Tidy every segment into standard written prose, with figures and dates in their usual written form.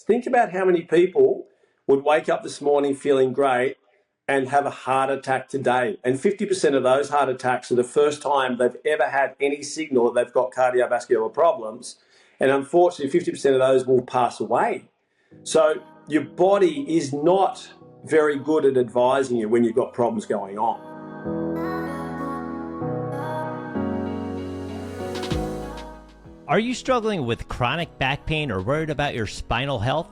Think about how many people would wake up this morning feeling great and have a heart attack today. And 50% of those heart attacks are the first time they've ever had any signal that they've got cardiovascular problems. And unfortunately, 50% of those will pass away. So your body is not very good at advising you when you've got problems going on. Are you struggling with chronic back pain or worried about your spinal health?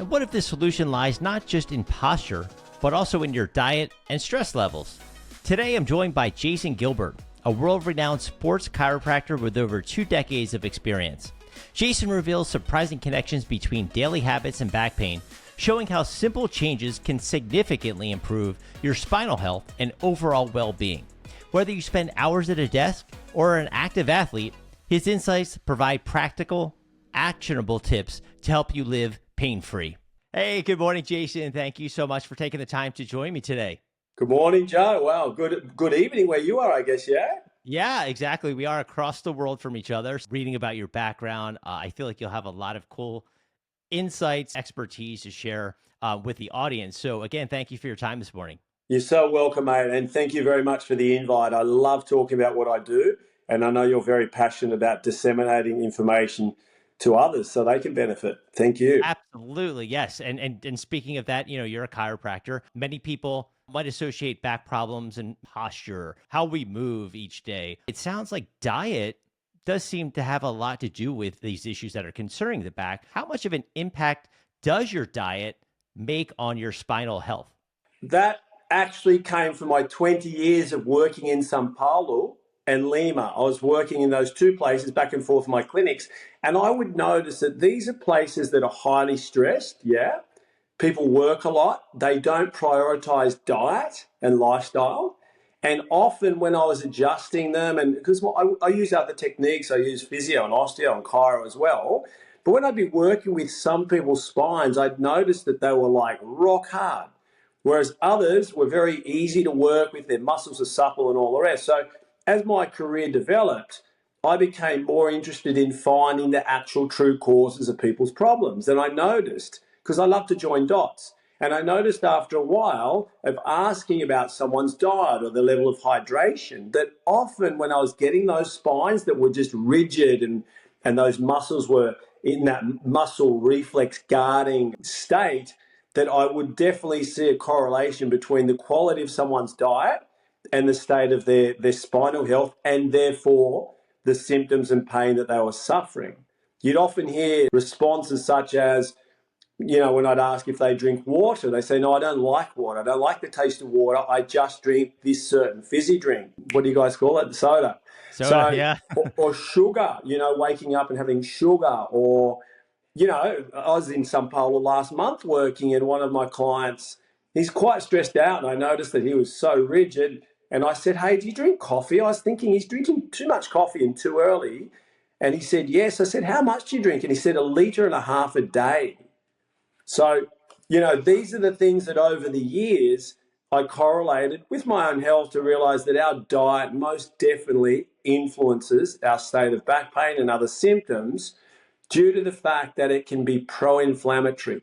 And what if the solution lies not just in posture, but also in your diet and stress levels? Today, I'm joined by Jason Gilbert, a world-renowned sports chiropractor with over 2 decades of experience. Jason reveals surprising connections between daily habits and back pain, showing how simple changes can significantly improve your spinal health and overall well-being. Whether you spend hours at a desk or are an active athlete, his insights provide practical, actionable tips to help you live pain-free. Hey, good morning, Jason. Thank you so much for taking the time to join me today. Good morning, Joe. Wow, good evening where you are, I guess, yeah? Yeah, exactly. We are across the world from each other. Reading about your background, I feel like you'll have a lot of cool insights, expertise to share with the audience. So again, thank you for your time this morning. You're so welcome, mate, and thank you very much for the invite. I love talking about what I do, and I know you're very passionate about disseminating information to others so they can benefit. Thank you. Absolutely, yes. And speaking of that, you're a chiropractor. Many people might associate back problems and posture, how we move each day. It sounds like diet does seem to have a lot to do with these issues that are concerning the back. How much of an impact does your diet make on your spinal health? That actually came from my 20 years of working in Sao Paulo and Lima. I was working in those two places back and forth in my clinics, and I would notice that these are places that are highly stressed, yeah? People work a lot. They don't prioritize diet and lifestyle. And often when I was adjusting them, and because I use other techniques, I use physio and osteo and chiro as well. But when I'd be working with some people's spines, I'd notice that they were like rock hard, whereas others were very easy to work with. Their muscles are supple and all the rest. So as my career developed, I became more interested in finding the actual true causes of people's problems. And I noticed, because I love to join dots, and I noticed after a while of asking about someone's diet or the level of hydration, that often when I was getting those spines that were just rigid and those muscles were in that muscle reflex guarding state, that I would definitely see a correlation between the quality of someone's diet and the state of their spinal health, and therefore the symptoms and pain that they were suffering. You'd often hear responses such as, when I'd ask if they drink water, they say, no, I don't like water. I don't like the taste of water. I just drink this certain fizzy drink. What do you guys call it? Soda. Soda, yeah. or sugar, waking up and having sugar. Or, I was in Sao Paulo last month working, and one of my clients, he's quite stressed out, and I noticed that he was so rigid. And I said, hey, do you drink coffee? I was thinking he's drinking too much coffee and too early. And he said, yes. I said, how much do you drink? And he said, 1.5 liters a day. So, these are the things that over the years I correlated with my own health to realize that our diet most definitely influences our state of back pain and other symptoms due to the fact that it can be pro-inflammatory.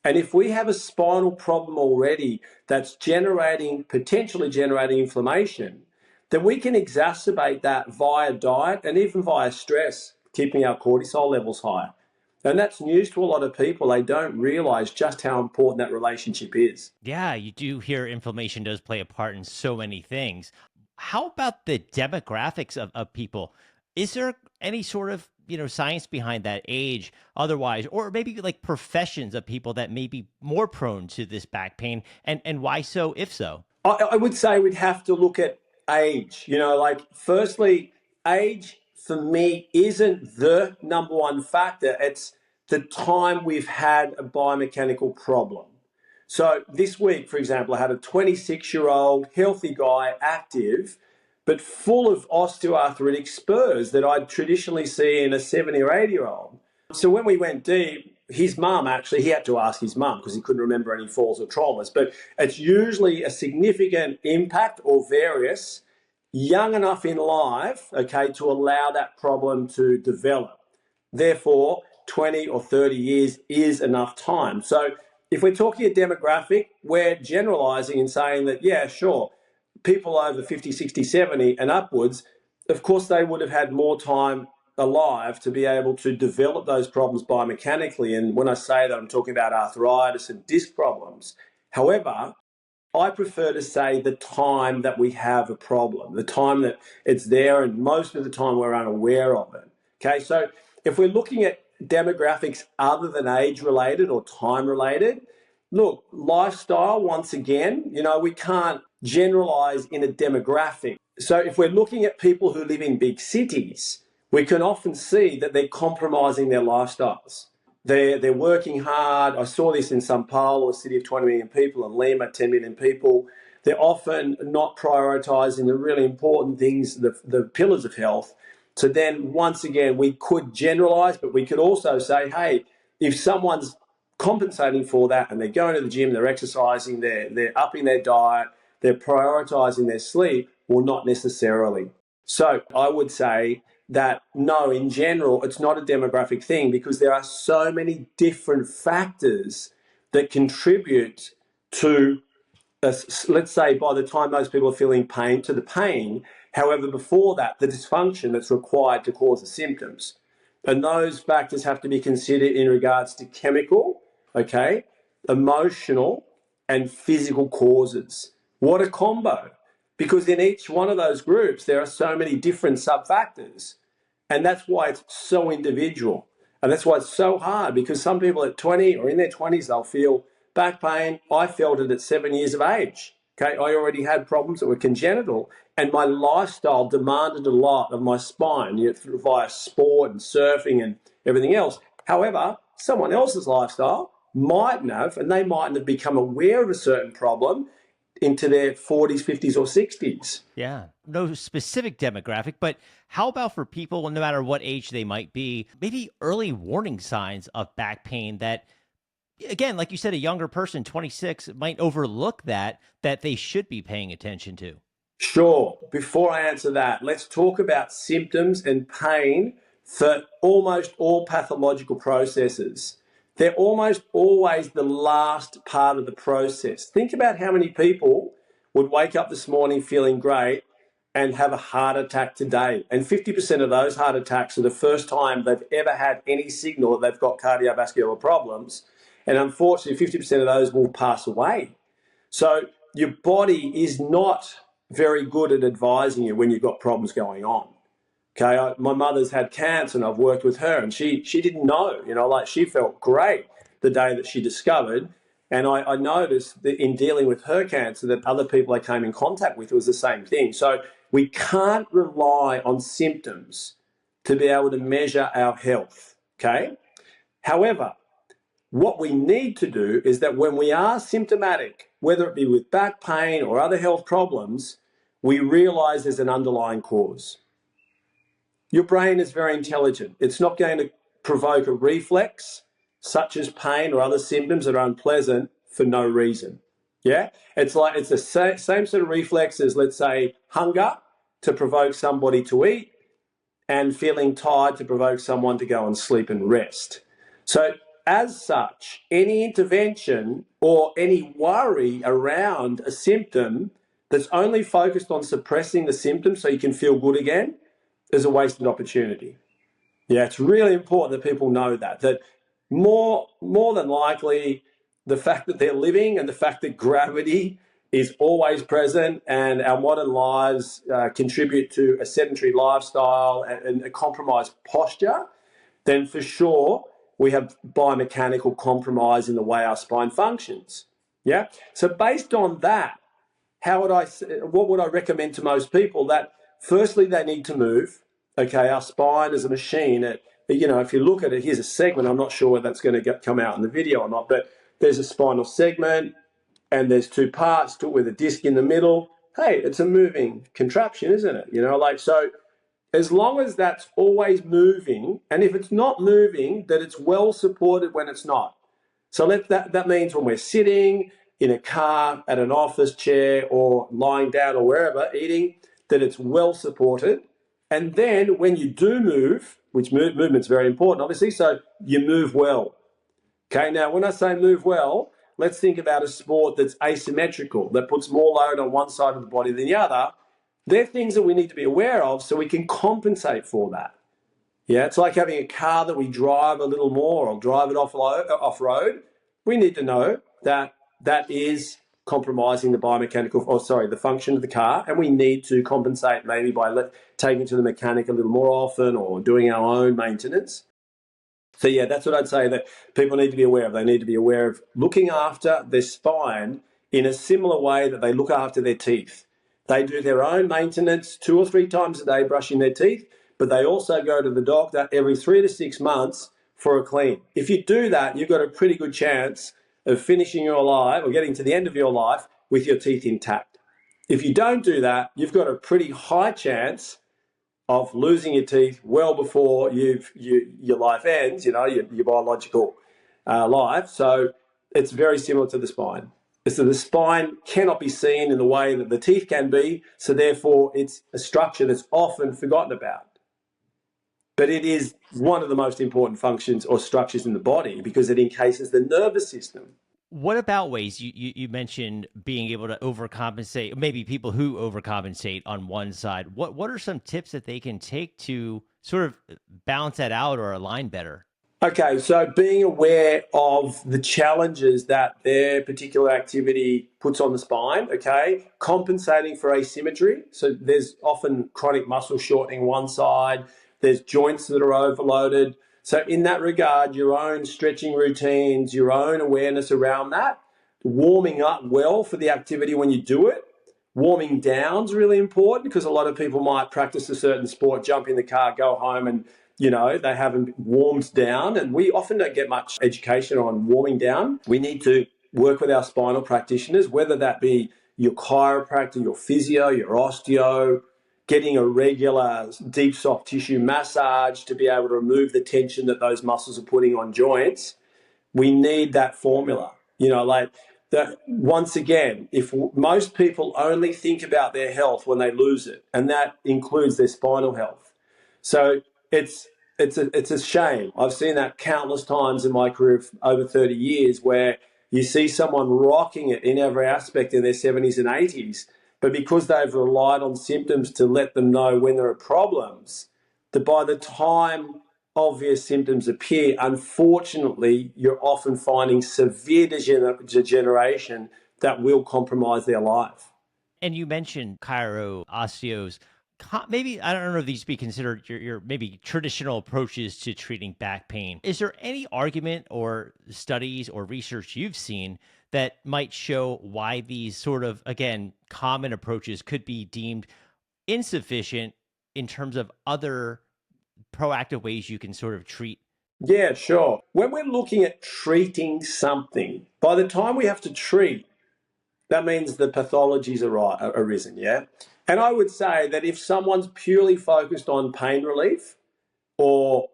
And if we have a spinal problem already that's potentially generating inflammation, then we can exacerbate that via diet and even via stress, keeping our cortisol levels high. And that's news to a lot of people. They don't realize just how important that relationship is. Yeah, you do hear inflammation does play a part in so many things. How about the demographics of people? Is there any sort of science behind that, age, otherwise, or maybe like professions of people that may be more prone to this back pain, and why so, if so? I would say we'd have to look at age. Firstly, age for me isn't the number one factor. It's the time we've had a biomechanical problem. So this week, for example, I had a 26-year-old healthy guy, active, but full of osteoarthritic spurs that I'd traditionally see in a 70 or 80-year-old. So when we went deep, his mum, actually, he had to ask his mum because he couldn't remember any falls or traumas, but it's usually a significant impact or various young enough in life, okay, to allow that problem to develop. Therefore, 20 or 30 years is enough time. So if we're talking a demographic, we're generalizing and saying that, yeah, sure, people over 50, 60, 70 and upwards, of course, they would have had more time alive to be able to develop those problems biomechanically. And when I say that, I'm talking about arthritis and disc problems. However, I prefer to say the time that we have a problem, the time that it's there, and most of the time we're unaware of it. Okay, so if we're looking at demographics other than age related or time related, look, lifestyle, once again, we can't generalize in a demographic. So if we're looking at people who live in big cities, we can often see that they're compromising their lifestyles. They're working hard. I saw this in Sao Paulo, a city of 20 million people, and Lima, 10 million people. They're often not prioritizing the really important things, the pillars of health. So then, once again, we could generalize, but we could also say, hey, if someone's compensating for that and they're going to the gym, they're exercising, they're upping their diet, they're prioritizing their sleep, well, not necessarily. So I would say that no, in general, it's not a demographic thing because there are so many different factors that contribute to, let's say, by the time most people are feeling pain, to the pain. However, before that, the dysfunction that's required to cause the symptoms. And those factors have to be considered in regards to chemical, okay, emotional, and physical causes. What a combo. Because in each one of those groups, there are so many different sub-factors. And that's why it's so individual. And that's why it's so hard, because some people at 20 or in their 20s, they'll feel back pain. I felt it at 7 years of age. Okay, I already had problems that were congenital, and my lifestyle demanded a lot of my spine, via sport and surfing and everything else. However, someone else's lifestyle mightn't have, and they mightn't have become aware of a certain problem into their 40s, 50s, or 60s. Yeah, no specific demographic, but how about for people, no matter what age they might be, maybe early warning signs of back pain that, again, like you said, a younger person, 26, might overlook that they should be paying attention to? Sure. Before I answer that, let's talk about symptoms and pain for almost all pathological processes. They're almost always the last part of the process. Think about how many people would wake up this morning feeling great and have a heart attack today. And 50% of those heart attacks are the first time they've ever had any signal that they've got cardiovascular problems. And unfortunately, 50% of those will pass away. So your body is not very good at advising you when you've got problems going on. Okay, my mother's had cancer and I've worked with her, and she didn't know, she felt great the day that she discovered. And I noticed that in dealing with her cancer that other people I came in contact with, it was the same thing. So we can't rely on symptoms to be able to measure our health, okay? However, what we need to do is that when we are symptomatic, whether it be with back pain or other health problems, we realize there's an underlying cause. Your brain is very intelligent. It's not going to provoke a reflex, such as pain or other symptoms that are unpleasant, for no reason. Yeah? It's the same sort of reflex as, let's say, hunger to provoke somebody to eat and feeling tired to provoke someone to go and sleep and rest. So as such, any intervention or any worry around a symptom that's only focused on suppressing the symptom so you can feel good again is a wasted opportunity. Yeah, it's really important that people know that more than likely, the fact that they're living and the fact that gravity is always present and our modern lives contribute to a sedentary lifestyle and a compromised posture, then for sure we have biomechanical compromise in the way our spine functions. Yeah. So based on that, what would I recommend to most people? That firstly, they need to move. Okay, our spine is a machine. If you look at it, here's a segment. I'm not sure whether that's going to come out in the video or not, but there's a spinal segment and there's two parts to it with a disc in the middle. Hey, it's a moving contraption, isn't it? So as long as that's always moving, and if it's not moving, that it's well supported when it's not. So that means when we're sitting in a car, at an office chair, or lying down or wherever, eating, that it's well supported. And then when you do move, which movement's very important, obviously. So you move well. Okay, now when I say move well, let's think about a sport that's asymmetrical, that puts more load on one side of the body than the other. They're things that we need to be aware of so we can compensate for that. Yeah, it's like having a car that we drive a little more or drive it off-road. We need to know that that is compromising the function of the car, and we need to compensate maybe by taking it to the mechanic a little more often or doing our own maintenance. So yeah, that's what I'd say that people need to be aware of. They need to be aware of looking after their spine in a similar way that they look after their teeth. They do their own maintenance 2 or 3 times a day brushing their teeth, but they also go to the doctor every 3 to 6 months for a clean. If you do that, you've got a pretty good chance of finishing your life or getting to the end of your life with your teeth intact. If you don't do that, you've got a pretty high chance of losing your teeth well before your life ends, your biological life. So it's very similar to the spine. So the spine cannot be seen in the way that the teeth can be, so therefore it's a structure that's often forgotten about. But it is one of the most important functions or structures in the body because it encases the nervous system. What about ways you mentioned being able to overcompensate, maybe people who overcompensate on one side? What are some tips that they can take to sort of balance that out or align better? Okay, so being aware of the challenges that their particular activity puts on the spine, okay, compensating for asymmetry. So there's often chronic muscle shortening one side, there's joints that are overloaded. So in that regard, your own stretching routines, your own awareness around that, warming up well for the activity when you do it. Warming down is really important because a lot of people might practice a certain sport, jump in the car, go home and they haven't warmed down, and we often don't get much education on warming down. We need to work with our spinal practitioners, whether that be your chiropractor, your physio, your osteo, getting a regular deep soft tissue massage to be able to remove the tension that those muscles are putting on joints. We need that formula. Once again, if most people only think about their health when they lose it, and that includes their spinal health. So it's a shame. I've seen that countless times in my career of over 30 years where you see someone rocking it in every aspect in their 70s and 80s, but because they've relied on symptoms to let them know when there are problems, that by the time obvious symptoms appear, unfortunately, you're often finding severe degeneration that will compromise their life. And you mentioned chiro, osteos. Maybe, I don't know if these be considered your maybe traditional approaches to treating back pain. Is there any argument or studies or research you've seen that might show why these sort of, again, common approaches could be deemed insufficient in terms of other proactive ways you can sort of treat? Yeah, sure. When we're looking at treating something, by the time we have to treat, that means the pathologies are arisen, yeah? And I would say that if someone's purely focused on pain relief or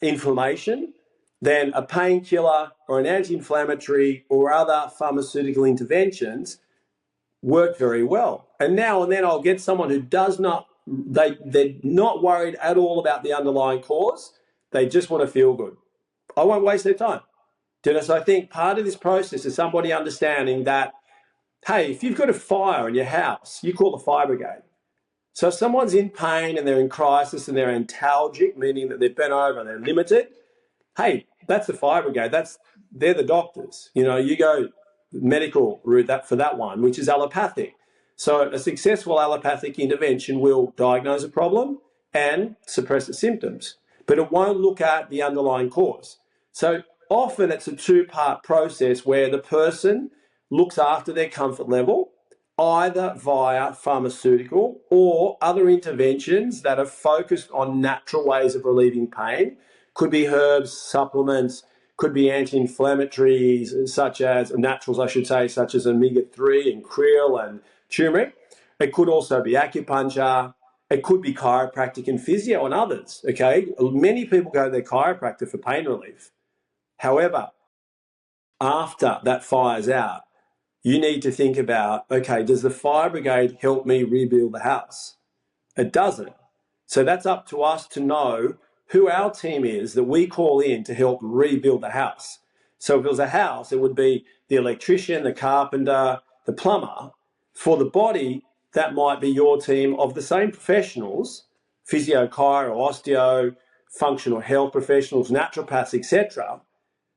inflammation, then a painkiller or an anti-inflammatory or other pharmaceutical interventions work very well. And now and then I'll get someone who they're not worried at all about the underlying cause. They just want to feel good. I won't waste their time. So I think part of this process is somebody understanding that, hey, if you've got a fire in your house, you call the fire brigade. So if someone's in pain and they're in crisis and they're antalgic, meaning that they've been over and they're limited, hey, that's the fire brigade. They're the doctors. You go medical route for that one, which is allopathic. So a successful allopathic intervention will diagnose a problem and suppress the symptoms, but it won't look at the underlying cause. So often it's a 2-part process where the person looks after their comfort level, either via pharmaceutical or other interventions that are focused on natural ways of relieving pain. Could be herbs, supplements, could be anti-inflammatories, such as naturals, I should say, such as omega-3 and krill and turmeric. It could also be acupuncture. It could be chiropractic and physio and others, okay? Many people go to their chiropractor for pain relief. However, after that fire's out, you need to think about, okay, does the fire brigade help me rebuild the house? It doesn't. So that's up to us to know who our team is that we call in to help rebuild the house. So if it was a house, it would be the electrician, the carpenter, the plumber. For the body, that might be your team of the same professionals, physio, chiro, osteo, functional health professionals, naturopaths, etc.,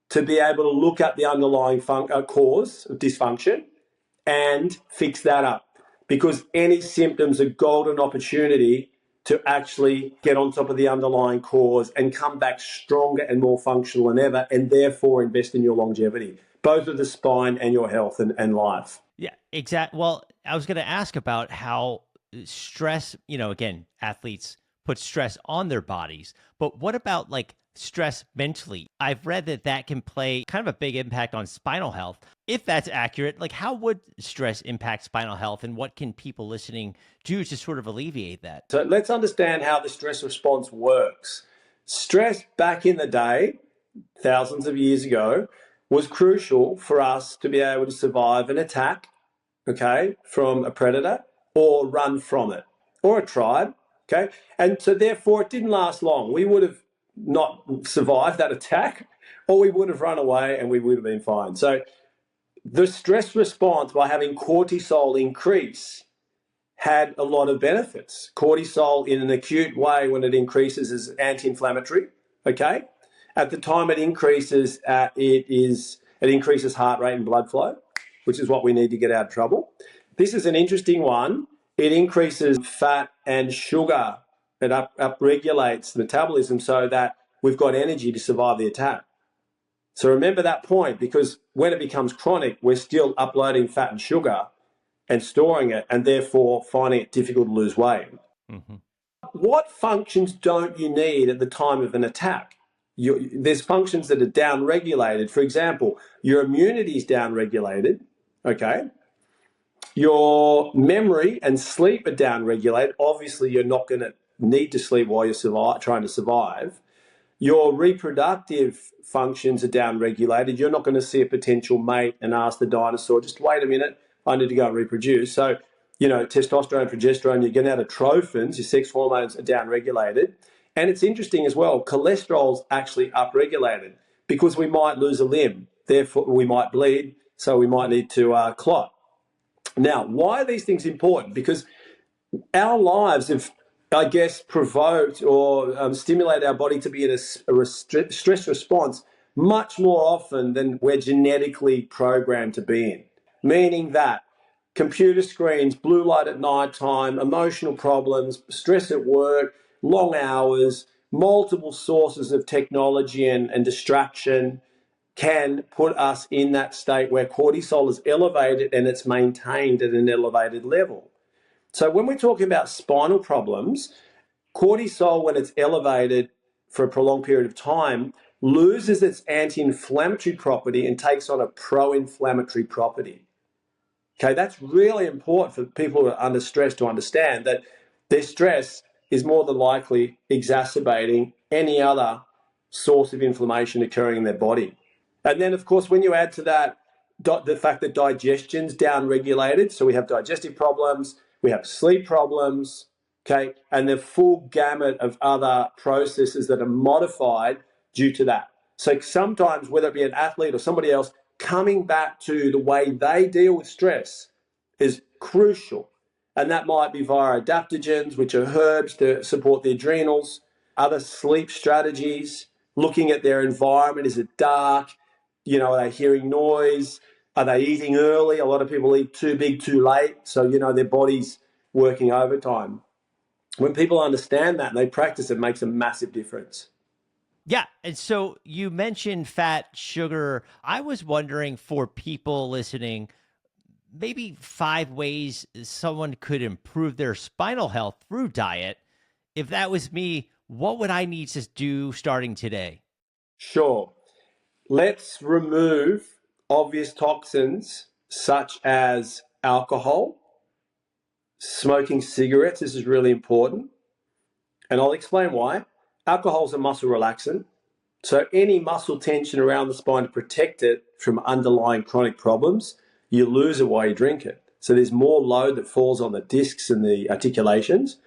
to be able to look at the underlying cause of dysfunction and fix that up. Because any symptoms are golden opportunity to actually get on top of the underlying cause and come back stronger and more functional than ever, and therefore invest in your longevity, both of the spine and your health and life. Yeah, exactly. Well, I was going to ask about how stress, again, athletes put stress on their bodies, but what about like stress mentally? I've read that can play kind of a big impact on spinal health. If that's accurate, like how would stress impact spinal health, and what can people listening do to sort of alleviate that? So let's understand how the stress response works. Stress back in the day, thousands of years ago, was crucial for us to be able to survive an attack, okay, from a predator, or run from it, or a tribe, okay? And so therefore it didn't last long. We would have not survived that attack, or we would have run away and we would have been fine. So the stress response by having cortisol increase had a lot of benefits. Cortisol in an acute way, when it increases, is anti-inflammatory, okay? At the time it increases, it increases heart rate and blood flow, which is what we need to get out of trouble. This is an interesting one. It increases fat and sugar. It upregulates the metabolism so that we've got energy to survive the attack. So remember that point, because when it becomes chronic, we're still uploading fat and sugar and storing it, and therefore finding it difficult to lose weight. Mm-hmm. What functions don't you need at the time of an attack? There's functions that are down-regulated. For example, your immunity is down-regulated, okay? Your memory and sleep are down-regulated. Obviously, you're not going to need to sleep while you're trying to survive. Your reproductive functions are down-regulated. You're not going to see a potential mate and ask the dinosaur, just wait a minute, I need to go and reproduce. So, testosterone, progesterone, you're getting out of trophins, your sex hormones are down-regulated. And it's interesting as well, cholesterol's actually upregulated because we might lose a limb. Therefore, we might bleed, so we might need to clot. Now, why are these things important? Because our lives have, I guess, provoked or stimulated our body to be in a stress response much more often than we're genetically programmed to be in. Meaning that computer screens, blue light at nighttime, emotional problems, stress at work, long hours, multiple sources of technology and distraction can put us in that state where cortisol is elevated and it's maintained at an elevated level. So when we're talking about spinal problems, cortisol, when it's elevated for a prolonged period of time, loses its anti-inflammatory property and takes on a pro-inflammatory property. Okay, that's really important for people who are under stress to understand that their stress is more than likely exacerbating any other source of inflammation occurring in their body. And then, of course, when you add to that the fact that digestion's down-regulated, so we have digestive problems, we have sleep problems, okay, and the full gamut of other processes that are modified due to that. So sometimes, whether it be an athlete or somebody else, coming back to the way they deal with stress is crucial. And that might be via adaptogens, which are herbs to support the adrenals, other sleep strategies, looking at their environment. Is it dark? Are they hearing noise? Are they eating early? A lot of people eat too big, too late. So, their body's working overtime. When people understand that and they practice, it makes a massive difference. Yeah. And so you mentioned fat, sugar. I was wondering, for people listening, maybe 5 ways someone could improve their spinal health through diet. If that was me, what would I need to do starting today? Sure. Let's remove obvious toxins such as alcohol, smoking cigarettes. This is really important. And I'll explain why. Alcohol is a muscle relaxant. So any muscle tension around the spine to protect it from underlying chronic problems, you lose it while you drink it. So there's more load that falls on the discs and the articulations.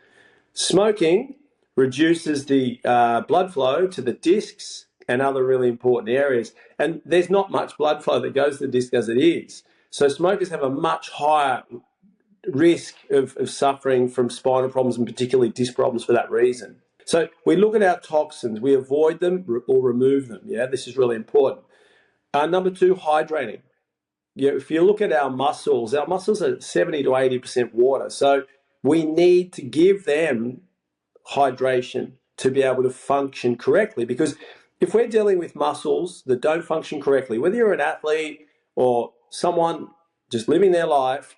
Smoking reduces the blood flow to the discs and other really important areas. And there's not much blood flow that goes to the disc as it is. So smokers have a much higher risk of suffering from spinal problems and particularly disc problems for that reason. So we look at our toxins, we avoid them or remove them. Yeah, this is really important. Number two, hydrating. Yeah, if you look at our muscles are 70 to 80% water. So we need to give them hydration to be able to function correctly. Because if we're dealing with muscles that don't function correctly, whether you're an athlete or someone just living their life,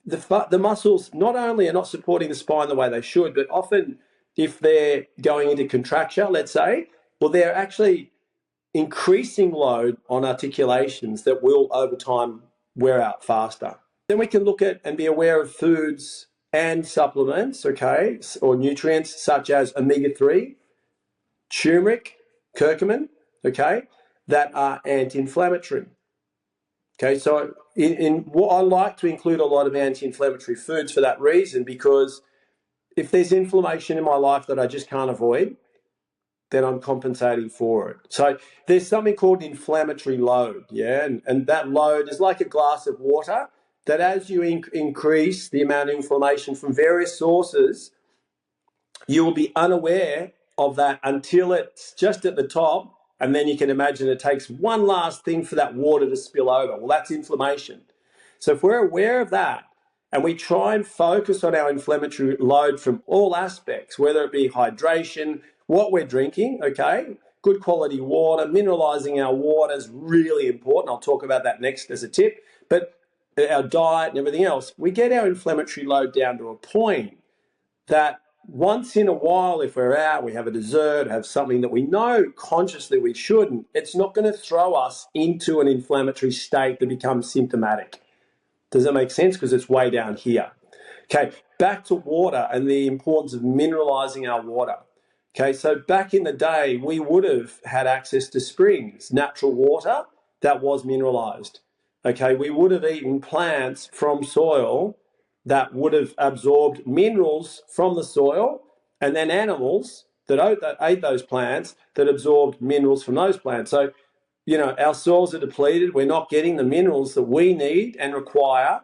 the muscles not only are not supporting the spine the way they should, but often if they're going into contracture, let's say, well, they're actually increasing load on articulations that will over time wear out faster. Then we can look at and be aware of foods and supplements, okay, or nutrients such as omega-3, turmeric, curcumin, okay, that are anti-inflammatory. Okay, so in what I like to include a lot of anti-inflammatory foods for that reason, because if there's inflammation in my life that I just can't avoid, then I'm compensating for it. So there's something called inflammatory load, yeah, and that load is like a glass of water that as you increase the amount of inflammation from various sources, you will be unaware of that until it's just at the top. And then you can imagine it takes one last thing for that water to spill over. Well, that's inflammation. So if we're aware of that and we try and focus on our inflammatory load from all aspects, whether it be hydration, what we're drinking, okay, good quality water, mineralizing our water is really important. I'll talk about that next as a tip. But our diet and everything else, we get our inflammatory load down to a point that once in a while, if we're out, we have a dessert, have something that we know consciously we shouldn't, it's not going to throw us into an inflammatory state that becomes symptomatic. Does that make sense? Because it's way down here. Okay, back to water and the importance of mineralizing our water. Okay, so back in the day, we would have had access to springs, natural water that was mineralized. Okay, we would have eaten plants from soil that would have absorbed minerals from the soil, and then animals that ate those plants that absorbed minerals from those plants. So, you know, our soils are depleted. We're not getting the minerals that we need and require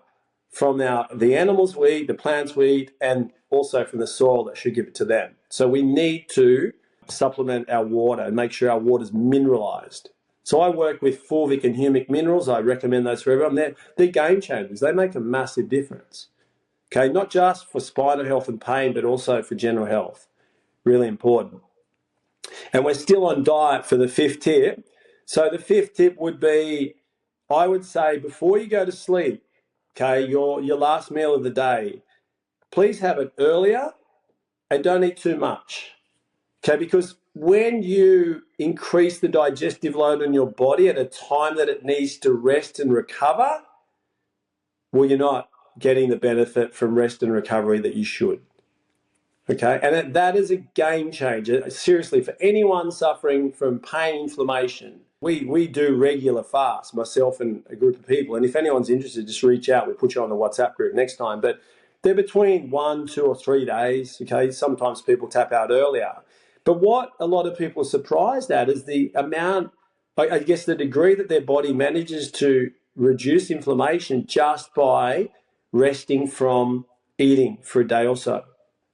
from the animals we eat, the plants we eat, and also from the soil that should give it to them. So we need to supplement our water and make sure our water is mineralized. So I work with fulvic and humic minerals. I recommend those for everyone. They're game changers. They make a massive difference. Okay, not just for spinal health and pain, but also for general health. Really important. And we're still on diet for the fifth tip. So the fifth tip would be, I would say, before you go to sleep, okay, your last meal of the day, please have it earlier and don't eat too much. Okay, because when you increase the digestive load on your body at a time that it needs to rest and recover, well, you're not getting the benefit from rest and recovery that you should. Okay, and that is a game changer. Seriously, for anyone suffering from pain, inflammation, we do regular fasts, myself and a group of people. And if anyone's interested, just reach out. We'll put you on the WhatsApp group next time. But they're between 1, 2, or 3 days. Okay, sometimes people tap out earlier. But what a lot of people are surprised at is the amount, I guess, the degree that their body manages to reduce inflammation just by resting from eating for a day or so.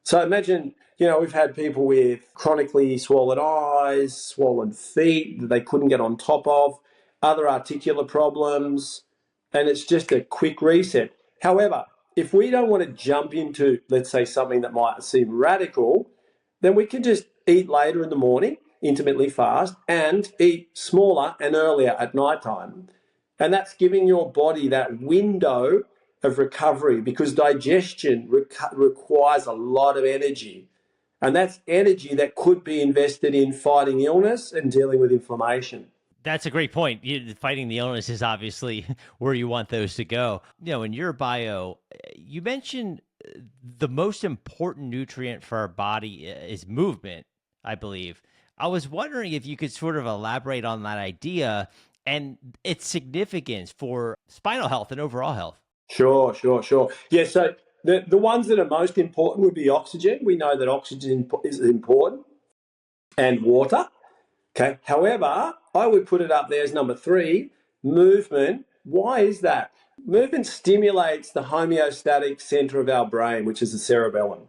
So imagine, you know, we've had people with chronically swollen eyes, swollen feet that they couldn't get on top of, other articular problems, and it's just a quick reset. However, if we don't want to jump into, let's say, something that might seem radical, then we can just eat later in the morning, intermittently fast, and eat smaller and earlier at nighttime. And that's giving your body that window of recovery, because digestion requires a lot of energy. And that's energy that could be invested in fighting illness and dealing with inflammation. That's a great point. Fighting the illness is obviously where you want those to go. You know, in your bio, you mentioned the most important nutrient for our body is movement, I believe. I was wondering if you could sort of elaborate on that idea and its significance for spinal health and overall health. Sure. Yeah, so the ones that are most important would be oxygen. We know that oxygen is important, and water. Okay. However, I would put it up there as number 3, movement. Why is that? Movement stimulates the homeostatic center of our brain, which is the cerebellum.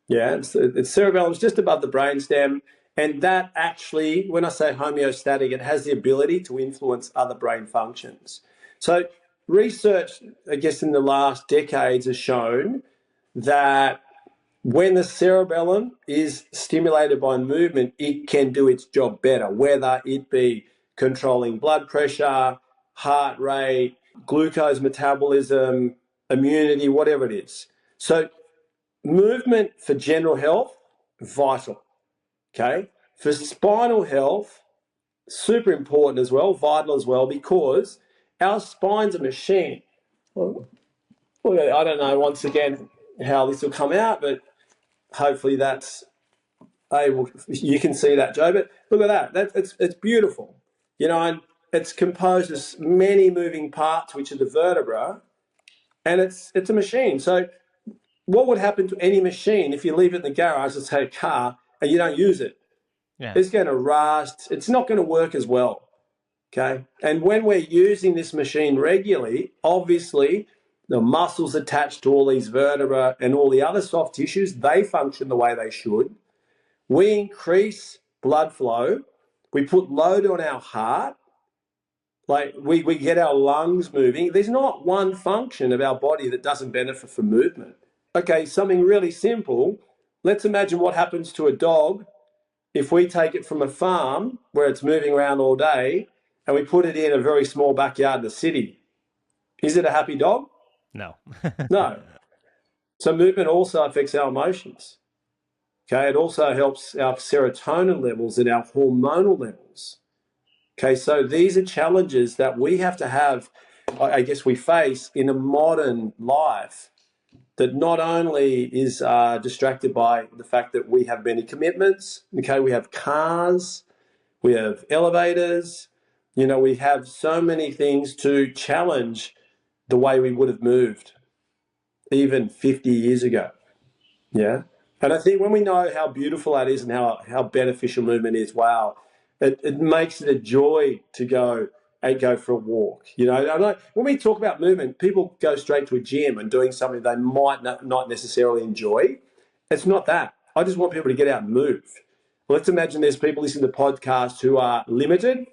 Yeah, it's cerebellum is just above the brainstem. And that actually, when I say homeostatic, it has the ability to influence other brain functions. So research, I guess, in the last decades has shown that when the cerebellum is stimulated by movement, it can do its job better, whether it be controlling blood pressure, heart rate, glucose metabolism, immunity, whatever it is. So movement for general health, vital. Okay. For spinal health, super important as well, vital as well, because our spine's a machine. Well, I don't know, once again, how this will come out, but hopefully that's able, you can see that, Joe. But look at that. It's beautiful. And it's composed of many moving parts, which are the vertebra, and it's a machine. So what would happen to any machine if you leave it in the garage, let's say a car, and you don't use it? Yeah. It's going to rust. It's not going to work as well. Okay. And when we're using this machine regularly, obviously the muscles attached to all these vertebrae and all the other soft tissues, they function the way they should. We increase blood flow. We put load on our heart. Like we get our lungs moving. There's not one function of our body that doesn't benefit from movement. Okay, something really simple. Let's imagine what happens to a dog if we take it from a farm where it's moving around all day and we put it in a very small backyard in the city. Is it a happy dog? No. No. So movement also affects our emotions. Okay, it also helps our serotonin levels and our hormonal levels. Okay, so these are challenges that we have to have, I guess we face in a modern life that not only is distracted by the fact that we have many commitments, okay, we have cars, we have elevators, we have so many things to challenge the way we would have moved even 50 years ago. Yeah. And I think when we know how beautiful that is and how beneficial movement is, wow, it makes it a joy to go for a walk. When we talk about movement, people go straight to a gym and doing something they might not necessarily enjoy. It's not that. I just want people to get out and move. Let's imagine there's people listening to podcasts who are limited.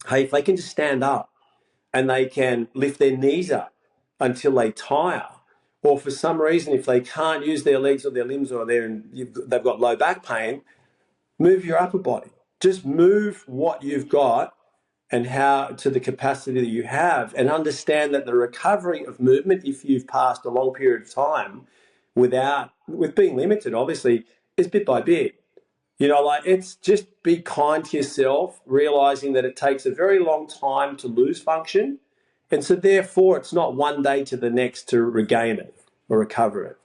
Hey, if they can just stand up and they can lift their knees up until they tire, or for some reason, if they can't use their legs or their limbs or they've got low back pain, move your upper body. Just move what you've got and how to the capacity that you have, and understand that the recovery of movement, if you've passed a long period of time with being limited, obviously, is bit by bit. It's just be kind to yourself, realizing that it takes a very long time to lose function. And so therefore, it's not one day to the next to regain it or recover it.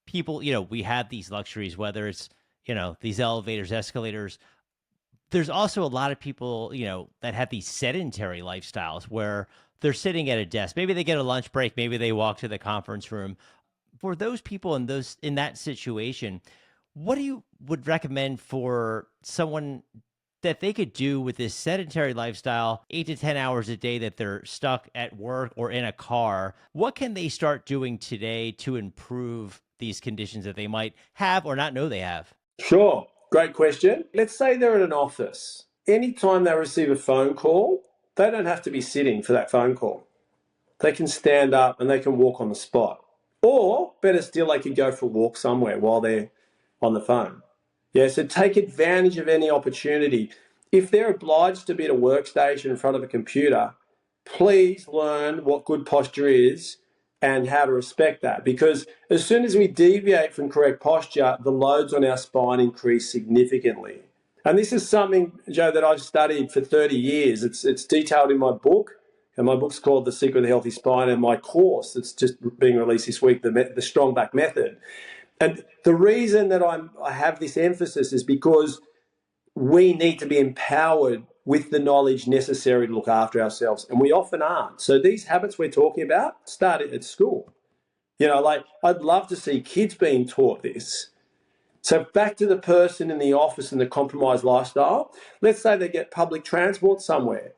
People, we have these luxuries, whether it's, these elevators, escalators. There's also a lot of people, that have these sedentary lifestyles where they're sitting at a desk. Maybe they get a lunch break. Maybe they walk to the conference room. For those people in that situation, what do you would recommend for someone that they could do with this sedentary lifestyle, 8 to 10 hours a day that they're stuck at work or in a car? What can they start doing today to improve these conditions that they might have or not know they have? Sure. Great question. Let's say they're at an office. Anytime they receive a phone call, they don't have to be sitting for that phone call. They can stand up and they can walk on the spot. Or better still, they could go for a walk somewhere while they're on the phone. Yeah, so take advantage of any opportunity. If they're obliged to be at a workstation in front of a computer, please learn what good posture is and how to respect that. Because as soon as we deviate from correct posture, the loads on our spine increase significantly. And this is something, Joe, that I've studied for 30 years. It's detailed in my book, and my book's called The Secret of the Healthy Spine, and my course that's just being released this week, the Strong Back Method. And the reason that I have this emphasis is because we need to be empowered with the knowledge necessary to look after ourselves, and we often aren't. So these habits we're talking about start at school. You know, like I'd love to see kids being taught this. So back to the person in the office and the compromised lifestyle. Let's say they get public transport somewhere,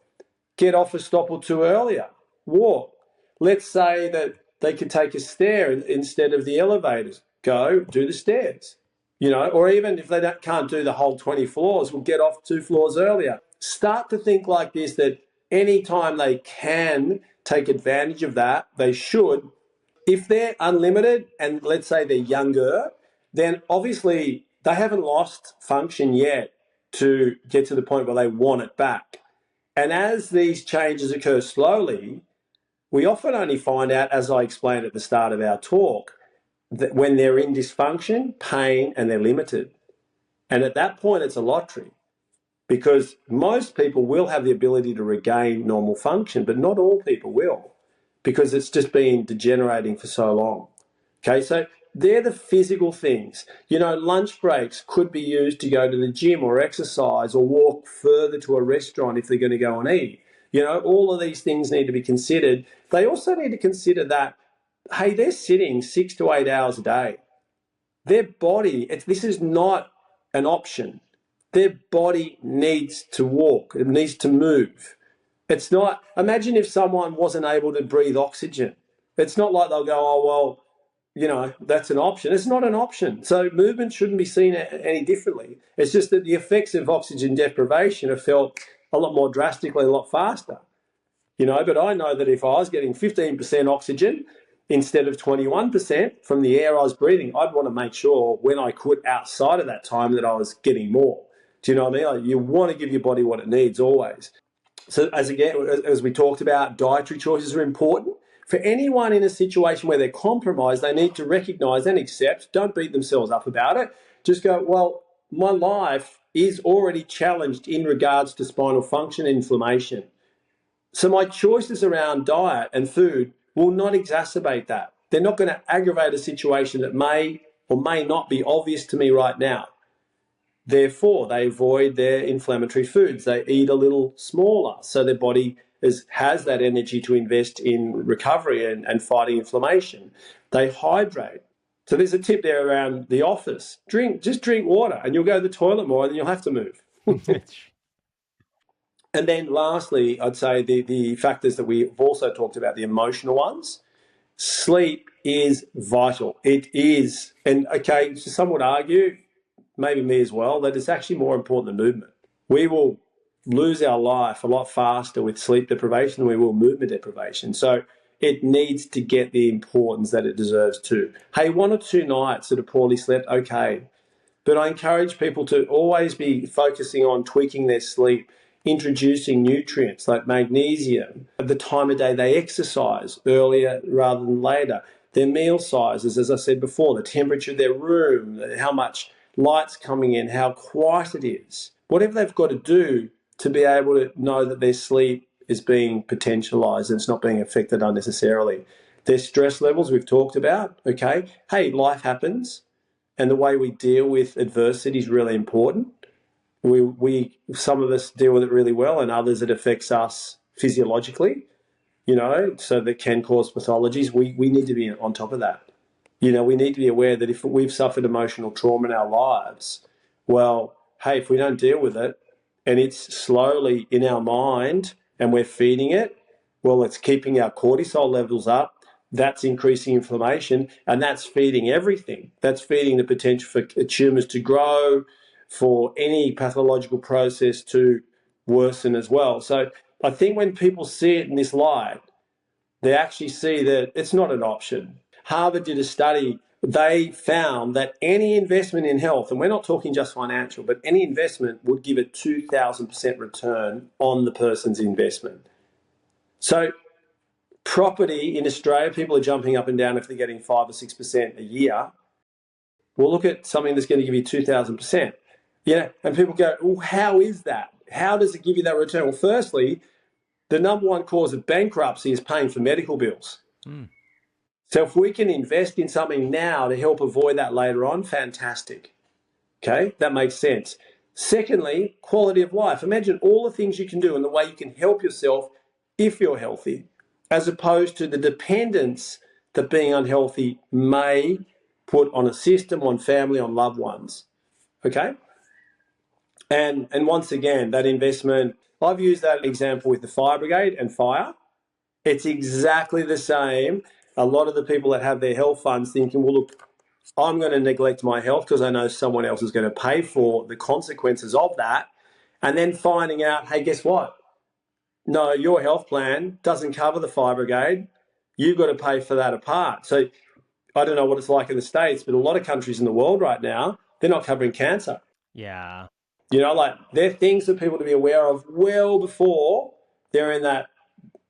get off a stop or two earlier, walk. Let's say that they could take a stair instead of the elevators. Go do the stairs, you know, or even if they can't do the whole 20 floors, we'll get off 2 floors earlier. Start to think like this, that anytime they can take advantage of that, they should. If they're unlimited and let's say they're younger, then obviously they haven't lost function yet to get to the point where they want it back. And as these changes occur slowly, we often only find out, as I explained at the start of our talk, that when they're in dysfunction, pain, and they're limited. And at that point, it's a lottery because most people will have the ability to regain normal function, but not all people will because it's just been degenerating for so long. Okay, so they're the physical things. You know, lunch breaks could be used to go to the gym or exercise or walk further to a restaurant if they're going to go and eat. You know, all of these things need to be considered. They also need to consider that, hey, they're sitting 6 to 8 hours a day. Their body, this is not an option. Their body needs to walk. It needs to move. It's not, imagine if someone wasn't able to breathe oxygen. It's not like they'll go, oh, well, you know, that's an option. It's not an option. So movement shouldn't be seen any differently. It's just that the effects of oxygen deprivation are felt a lot more drastically, a lot faster. You know, but I know that if I was getting 15% oxygen instead of 21% from the air I was breathing, I'd want to make sure when I could outside of that time that I was getting more. Do you know what I mean? Like, you want to give your body what it needs always. So as we talked about, dietary choices are important. For anyone in a situation where they're compromised, they need to recognize and accept, don't beat themselves up about it. Just go, well, my life is already challenged in regards to spinal function and inflammation. So my choices around diet and food will not exacerbate that. They're not going to aggravate a situation that may or may not be obvious to me right now. Therefore, they avoid their inflammatory foods. They eat a little smaller so their body has that energy to invest in recovery and fighting inflammation. They hydrate. So there's a tip there around the office. Just drink water and you'll go to the toilet more and then you'll have to move. And then lastly, I'd say the factors that we've also talked about, the emotional ones. Sleep is vital. It is. And okay, so some would argue, maybe me as well, that it's actually more important than movement. We will lose our life a lot faster with sleep deprivation than we will movement deprivation. So it needs to get the importance that it deserves too. Hey, 1 or 2 nights that are poorly slept, okay. But I encourage people to always be focusing on tweaking their sleep, introducing nutrients like magnesium at the time of day they exercise, earlier rather than later. Their meal sizes, as I said before, the temperature of their room, how much light's coming in, how quiet it is. Whatever they've got to do to be able to know that their sleep is being potentialized and it's not being affected unnecessarily. Their stress levels we've talked about, okay? Hey, life happens and the way we deal with adversity is really important. Some of us deal with it really well and others it affects us physiologically, you know, so that can cause pathologies. We need to be on top of that. You know, we need to be aware that if we've suffered emotional trauma in our lives, well, hey, if we don't deal with it and it's slowly in our mind and we're feeding it, well, it's keeping our cortisol levels up. That's increasing inflammation and that's feeding everything. That's feeding the potential for tumors to grow, for any pathological process to worsen as well. So I think when people see it in this light, they actually see that it's not an option. Harvard did a study. They found that any investment in health, and we're not talking just financial, but any investment would give a 2,000% return on the person's investment. So property in Australia, people are jumping up and down if they're getting 5 or 6% a year. Well, look at something that's going to give you 2,000%. Yeah, and people go, well, how is that? How does it give you that return? Well, firstly, the number one cause of bankruptcy is paying for medical bills. So if we can invest in something now to help avoid that later on, fantastic. Okay, that makes sense. Secondly, quality of life. Imagine all the things you can do and the way you can help yourself if you're healthy, as opposed to the dependence that being unhealthy may put on a system, on family, on loved ones. Okay? And once again, that investment, I've used that example with the fire brigade and fire. It's exactly the same. A lot of the people that have their health funds thinking, well, look, I'm going to neglect my health because I know someone else is going to pay for the consequences of that. And then finding out, hey, guess what? No, your health plan doesn't cover the fire brigade. You've got to pay for that apart. So I don't know what it's like in the States, but a lot of countries in the world right now, they're not covering cancer. Yeah. You know, like they're things for people to be aware of well before they're in that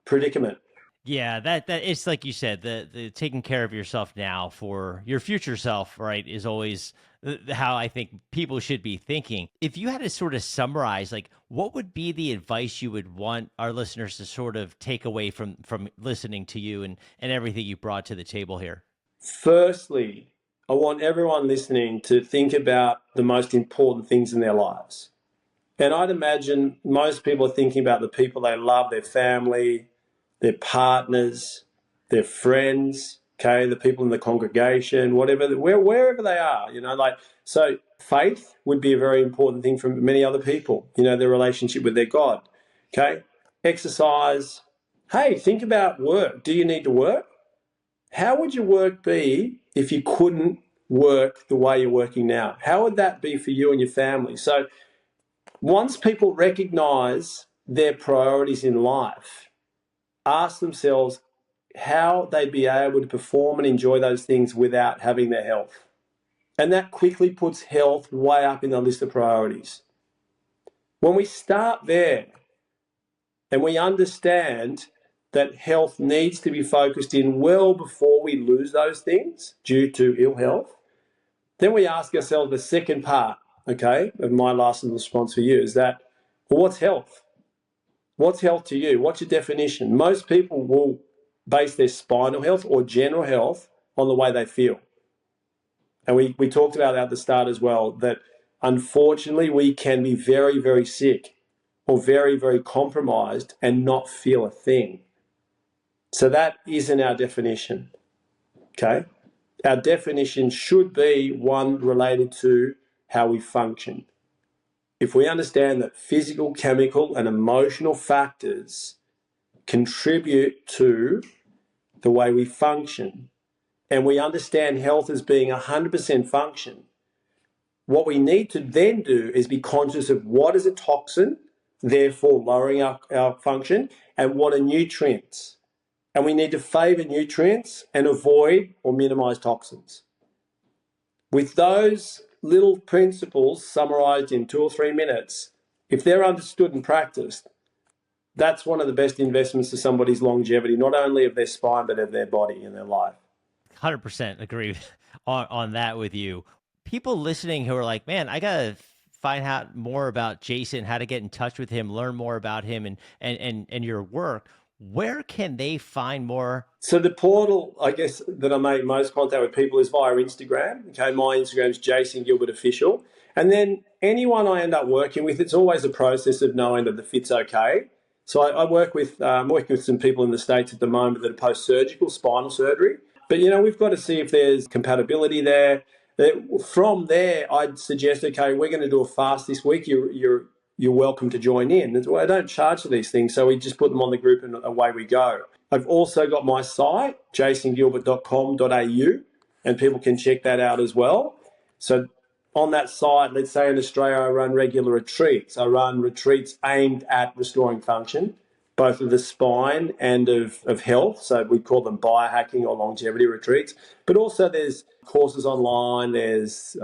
predicament. Yeah, that it's like you said, the taking care of yourself now for your future self, right, is always how I think people should be thinking. If you had to sort of summarize, like, what would be the advice you would want our listeners to sort of take away from listening to you and everything you brought to the table here? Firstly, I want everyone listening to think about the most important things in their lives. And I'd imagine most people are thinking about the people they love, their family, their partners, their friends, okay, the people in the congregation, whatever, wherever they are, you know, like, so faith would be a very important thing for many other people, you know, their relationship with their God, okay? Exercise. Hey, think about work. Do you need to work? How would your work be if you couldn't work the way you're working now? How would that be for you and your family? So once people recognize their priorities in life, ask themselves how they'd be able to perform and enjoy those things without having their health. And that quickly puts health way up in the list of priorities. When we start there and we understand that health needs to be focused in well before we lose those things due to ill health, then we ask ourselves the second part, okay, of my last response for you is that, well, what's health? What's health to you? What's your definition? Most people will base their spinal health or general health on the way they feel. And we talked about that at the start as well, that unfortunately we can be very, very sick or very, very compromised and not feel a thing. So that isn't our definition, okay? Our definition should be one related to how we function. If we understand that physical, chemical, and emotional factors contribute to the way we function, and we understand health as being 100% function, what we need to then do is be conscious of what is a toxin, therefore lowering our function, and what are nutrients. And we need to favor nutrients and avoid or minimize toxins. With those little principles summarized in 2 or 3 minutes, if they're understood and practiced, that's one of the best investments to somebody's longevity, not only of their spine, but of their body and their life. 100% agree on that with you. People listening who are like, man, I got to find out more about Jason, how to get in touch with him, learn more about him and your work. Where can they find more? So the portal, I guess, that I make most contact with people is via Instagram. Okay, my Instagram is Jason Gilbert Official. And then anyone I end up working with, it's always a process of knowing that the fit's okay. So I'm working with some people in the States at the moment that are post-surgical spinal surgery. But, you know, we've got to see if there's compatibility there. From there, I'd suggest, okay, we're going to do a fast this week. You're welcome to join in. Well, I don't charge for these things, so we just put them on the group and away we go. I've also got my site, jasongilbert.com.au, and people can check that out as well. So on that site, let's say in Australia, I run regular retreats. I run retreats aimed at restoring function, both of the spine and of health. So we call them biohacking or longevity retreats. But also there's courses online. There's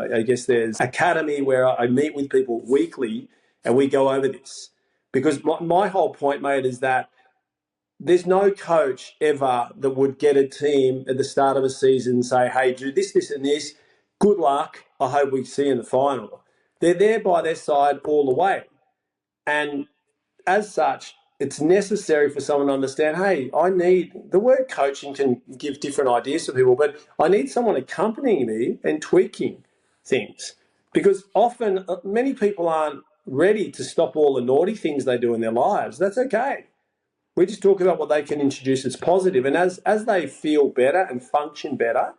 Academy where I meet with people weekly and we go over this. Because my whole point, mate, is that there's no coach ever that would get a team at the start of a season and say, hey, do this, this, and this. Good luck. I hope we see you in the final. They're there by their side all the way. And as such, it's necessary for someone to understand, hey, the word coaching can give different ideas to people, but I need someone accompanying me and tweaking things. Because often, many people aren't ready to stop all the naughty things they do in their lives. That's okay. We just talk about what they can introduce as positive. And as they feel better and function better,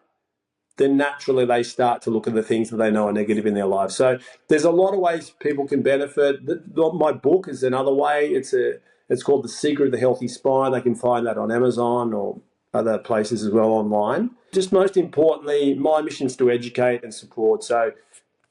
then naturally they start to look at the things that they know are negative in their life. So there's a lot of ways people can benefit. My book is another way. It's called The Secret of the Healthy Spine. They can find that on Amazon or other places as well online. Just most importantly, my mission is to educate and support. So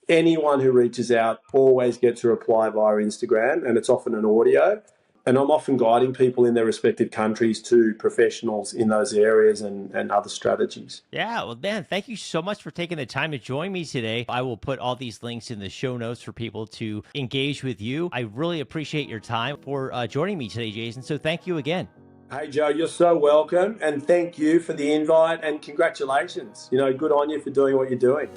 anyone who reaches out always gets a reply via Instagram, and it's often an audio. And I'm often guiding people in their respective countries to professionals in those areas and other strategies. Yeah, well, Dan, thank you so much for taking the time to join me today. I will put all these links in the show notes for people to engage with you. I really appreciate your time for joining me today, Jason. So thank you again. Hey, Joe, you're so welcome. And thank you for the invite and congratulations. Good on you for doing what you're doing.